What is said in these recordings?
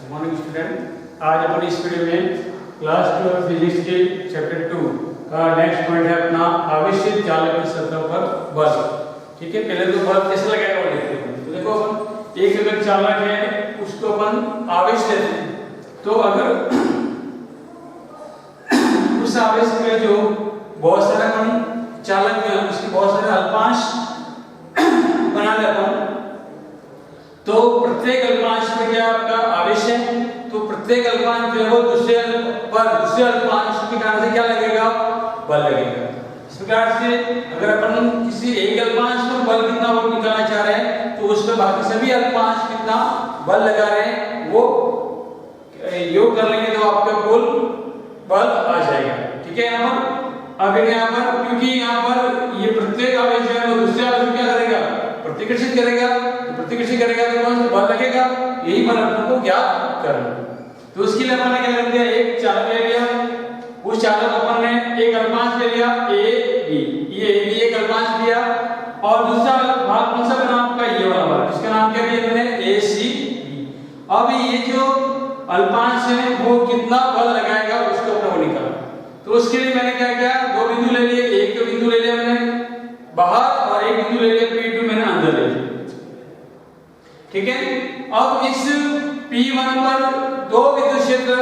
Morning student, आज अपन इस video में क्लास 12 फिजिक्स के चैप्टर 2 का नेक्स्ट पॉइंट है अपना आवेशित चालक की सतह पर बल। ठीक है, पहले तो बल कैसे लगाएगा वो देखते हैं। तो देखो अपन एक अगर चालक है उसको अपन आवेश देते हैं, तो अगर उस आवेश में जो बहुत सारे अपन चालक जो है उसके बहुत सारे अल्पांश बना ले अपन, तो प्रत्येक अल्पांश में क्या आपका आवेश है, तो प्रत्येक अल्पांश जो है वो दूसरे अल्पांश के कारण से क्या लगेगा, बल लगेगा। इस प्रकार से अगर अपन किसी एक अल्पांश में बल कितना वो निकालना चाह रहे हैं, तो उसमें बाकी सभी अल्पांश कितना बल लगा रहे हैं वो योग कर लेंगे तो आपका कुल बल आ जाएगा। ठीक है, यहाँ पर अगर यहाँ पर क्योंकि यहाँ पर ये प्रत्येक आवेश जो है वो दूसरे आवेश क्या करेगा, प्रतिकर्षित करेगा, तो प्रतिकर्षित करेगा तो कौन सा बल लगेगा, यही बल अपन को ज्ञात करना। तो उसके लिए अपन ने क्या कर दिया, एक चालक ले लिया, उस चालक अपन ने एक अल्पांश ले लिया ए बी, ये ए बी एक अल्पांश लिया, और दूसरा भाग कौन सा बना आपका, ये वाला भाग, इसका नाम क्या दिया मैंने ए सी बी। अब ये जो अल्पांश है वो कितना बल लगाएगा उसको अपना निकालना। तो उसके लिए मैंने क्या किया, दो बिंदु ले लिए, एक बिंदु ले लिया मैंने बाहर और एक बिंदु ले लिया P2 मैंने अंदर ले लिया। ठीक है, अब इस P1 पर दो विद्युत क्षेत्र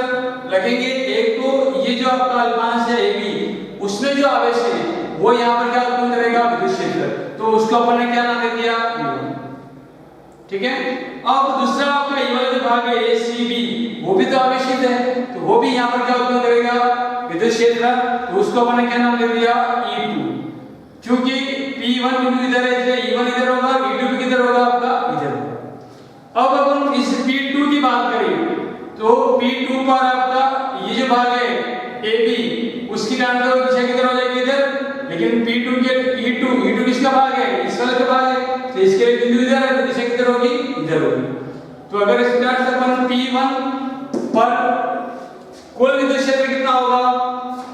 लगेंगे, एक तो ये जो आपका अल्पांश है AB उसमें जो आवेश है वो यहाँ पर क्या उत्पन्न करेगा, विद्युत क्षेत्र, तो उसको अपन ने क्या नाम दे दिया, ठीक है। अब दूसरा आपका ये वाला जो भाग है ACB वो भी तो आवेशित है, तो वो भी यहाँ पर क्या उत्पन्न करेगा, विद्युत क्षेत्र, तो उसको अपन ने क्या नाम दे दिया, E2। क्योंकि P1 बिंदु इधर है इसलिए E1 इधर होगा, E2 भी किधर होगा आपका, इधर होगा। अब अपन इस P2 की बात करें तो P2 पर आपका ये जो भाग है AB उसकी कांटा दिशा किधर हो जाएगी, इधर, लेकिन P2 के E2 किसका भाग है, इस वाले का भाग है, तो इसके लिए बिंदु इधर है तो दिशा किधर होगी, इधर होगी। तो अगर इस प्रकार से अपन P1 पर कुल विद्युत क्षेत्र कितना होगा,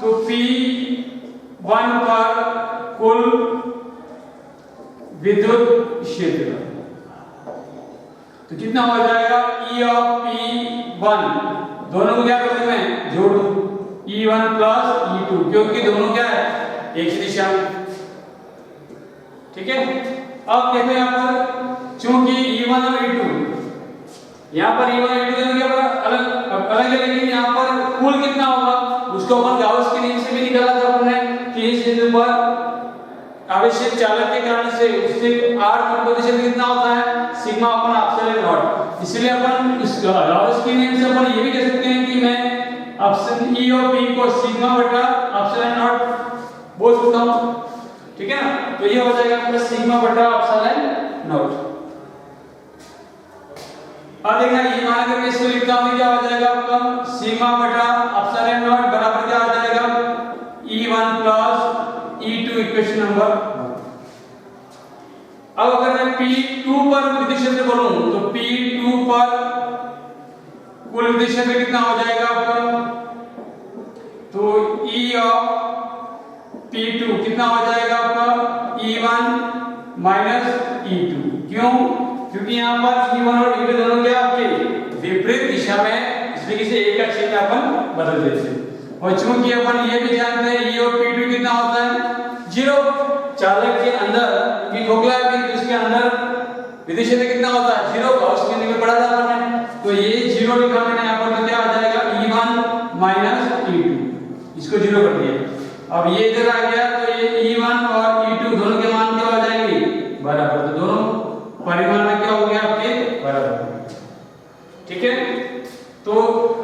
तो P1 पर कुल विद्युत क्षेत्र तो कितना हो जाएगा, E ऑफ P1, दोनों को क्या कर दूं मैं, जोड़ दूं, E1 प्लस E2, क्योंकि दोनों क्या है, एक ही दिशा में। ठीक है, अब देखो यहाँ पर चूंकि E1 और E2 यहाँ पर E1 और E2 दोनों क्या अलग है, लेकिन यहाँ पर कुल कितना होगा उसको अपन गाउस के नियम से भी निकाला था अपने कि इस बिंदु पर आवेशित चालक के कारण से उससे R कंपोजिशन कितना होता है, सिग्मा अपन एप्सिलॉन नॉट। इसलिए अपन इस गाउस के नियम से अपन ये भी कह सकते हैं कि मैं एप्सिलॉन E और P को सिग्मा बटा एप्सिलॉन नॉट बोल सकता हूं। ठीक है ना, तो ये हो जाएगा प्लस सिग्मा बटा एप्सिलॉन नॉट। अब देखना ये मान करके इसको लिखता हूं, क्या हो जाएगा आपका सिग्मा बटा एप्सिलॉन नॉट बराबर क्या हो जाएगा, E1 plus E2 equation number. अब अगर मैं P2 पर विद्युत क्षेत्र बोलूं तो P2 पर कुल विद्युत क्षेत्र कितना हो जाएगा आपका, तो E ऑफ P2 कितना हो जाएगा आपका, E1 माइनस E2। क्यों, क्योंकि यहाँ पर E1 और E2 दोनों क्या आपके विपरीत दिशा में, इसलिए किसी एक का क्षेत्र अपन बदल देते हैं। और चूंकि अपन ये भी जानते हैं E और P2 कितना होता है, 0, चालक के अंदर क्योंकि खोखला है तो उसके अंदर विद्युत क्षेत्र कितना होता है, 0 का, उसके लिए पढ़ा था आपने, तो ये 0 लिखा मैंने यहाँ पर, तो क्या आ जाएगा E1 माइनस E2, इसको 0 कर दिया। अब ये इधर आ गया तो ये E1 और E2 दोनों के मान क्या हो जाएंगे, बराबर, तो दोनों परिमाण में क्या हो गया आपके बराबर। ठीक है, तो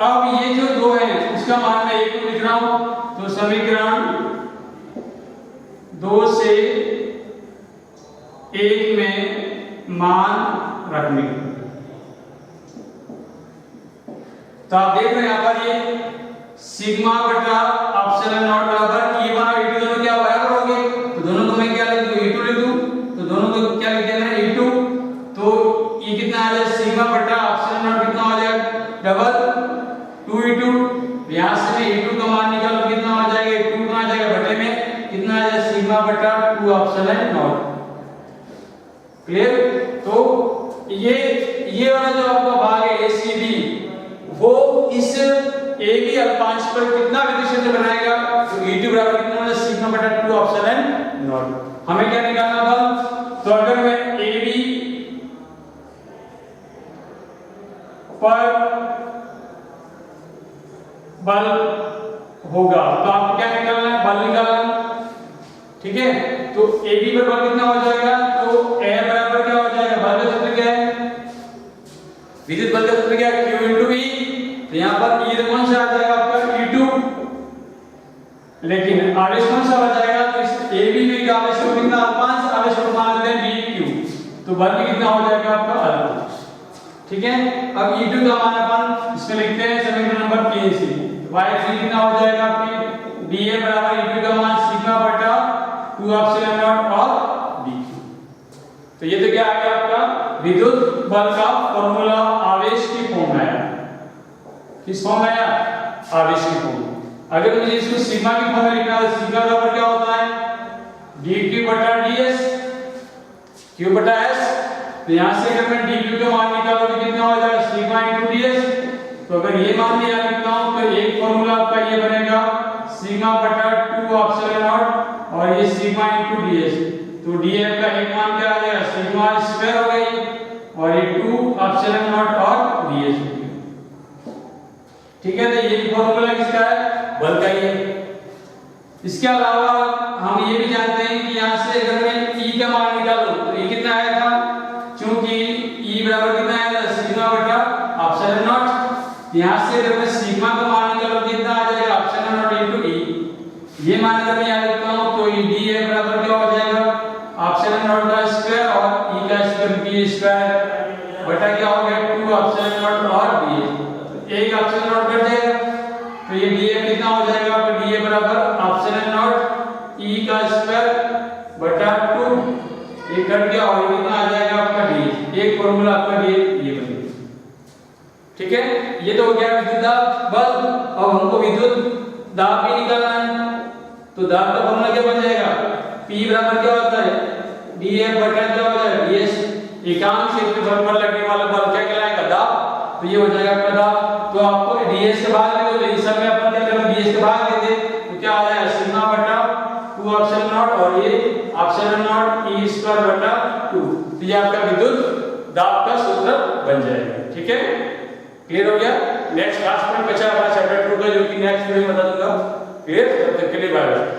अब ये जो दो है उसका मान मैं एक को लिख रहा हूं, तो समीकरण 2 से 1 में मान रखने, तो आप देख रहे हैं यहाँ पर ये सिग्मा बटा एप्सिलॉन नॉट बराबर E1 और E2 दोनों क्या बराबर हो गए, तो दोनों को मैं क्या लिख दूं, E2 लिख दूं, तो दोनों को क्या लिख दिया मैंने E2, तो ये कितना आ जाएगा, सिग्मा बटा एप्सिलॉन नॉट कितना हो जाएगा, डबल 2E2, यहां से मैं E2 का मान निकालो कितना हो जाएगा, E2 कितना आ जाएगा बटे में कितना आ जाएगा, सिग्मा बटा 2 एप्सिलॉन नॉट। क्लियर, तो ये वाला जो आपका भाग है ACB वो इस ए बी अल्पांश पर कितना विद्युत क्षेत्र बनाएगा, तो E2 बराबर कितना होगा, सिग्मा बटा 2 एप्सिलॉन नॉट। हमें क्या निकालना बल, तो अगर मैं ए बी पर बल होगा तो आपको क्या निकालना है, बल निकालना, ठीक है। तो ए बी पर बल कितना हो जाएगा, तो ए बराबर क्या हो जाएगा, बल का सूत्र क्या है, विद्युत बल का सूत्र क्या है, Q into E। तो यहां पर E कौन सा आ जाएगा आपका E2, लेकिन आवेश कौन सा आ जाएगा, तो इस ए बी का आवेश को कितना, अल्पांश आवेश को मान लेते हैं BQ, तो बल भी कितना हो जाएगा आपका अल्पांश, ठीक है। अब E2 का मान अपन इसमें लिखते हैं समीकरण नंबर 3 से, y3 कितना हो जाएगा आपकी dA बराबर E2 का मान सिग्मा बटा 2 एप्सिलॉन नॉट और dQ। तो ये तो क्या आ गया आपका विद्युत बल का फॉर्मूला, आवेश की फॉर्म में आया, किस फॉर्म में आया, आवेश की फॉर्म। अगर मुझे इसको सिग्मा की फॉर्म में लिखना है, सिग्मा बराबर क्या होता है, dQ बटा ds, q बटा s। तो यहां से अगर मैं dQ का मान निकालूं तो कितना हो जाएगा, सिग्मा इनटू ds। तो अगर ये मान दिया लिखता हूं तो एक फॉर्मूला आपका ये बनेगा सिग्मा बटा 2 एप्सिलॉन नॉट और ये सिग्मा इनटू ds। तो df का एक मान क्या आ जाएगा, सिग्मा स्क्वायर हो गई और ये 2 एप्सिलॉन नॉट और ds, ठीक है। तो ये फॉर्मूला किसका है, बल का ही है। इसके अलावा हम ये भी जानते हैं कि यहां से अगर मैं E का मान निकालूं तो ये कितना आया था, क्योंकि E बराबर कितना आया था, सिग्मा बटा एप्सिलॉन नॉट। यहां से अगर मैं सिग्मा का मान निकालूं कितना आ जाएगा, एप्सिलॉन नॉट इनटू E। ये मान अगर मैं याद रखता हूं तो dA बराबर क्या हो जाएगा, एप्सिलॉन नॉट का स्क्वायर और E का स्क्वायर B स्क्वायर बटा क्या हो गया 2 एप्सिलॉन नॉट और dA। एक एप्सिलॉन नॉट कट जाएगा तो ये dA कितना हो जाएगा, आपका dA बराबर एप्सिलॉन नॉट E का स्क्वायर बटा 2, ये कट गया और ये कितना आ जाएगा आपका dA। एक फार्मूला आपका dA ये बन गया, ठीक है। ये तो हो गया विद्युत दाब बल। अब हमको विद्युत दाब भी निकालना है, तो दाब का फॉर्मूला क्या बन जाएगा, P बराबर क्या होता है, dF बटा क्या हो जाएगा ds। एकांक क्षेत्रफल पर लगने वाला बल क्या कहलाएगा, दाब। तो ये हो जाएगा आपका दाब। तो आपको ds के भाग में, तो इस सब में अपन क्या करेंगे, ds के भाग देते तो क्या आ जाएगा, सिग्मा बटा 2 एप्सिलॉन नॉट और ये एप्सिलॉन नॉट E स्क्वायर बटा 2। तो ये आपका विद्युत दाब का सूत्र बन जाएगा, ठीक है। क्लियर हो गया। नेक्स्ट क्लास में बचा हमारा चैप्टर 2 का, जो कि नेक्स्ट वीडियो में बता दूंगा। क्लियर, तब तक के लिए बाय बाय।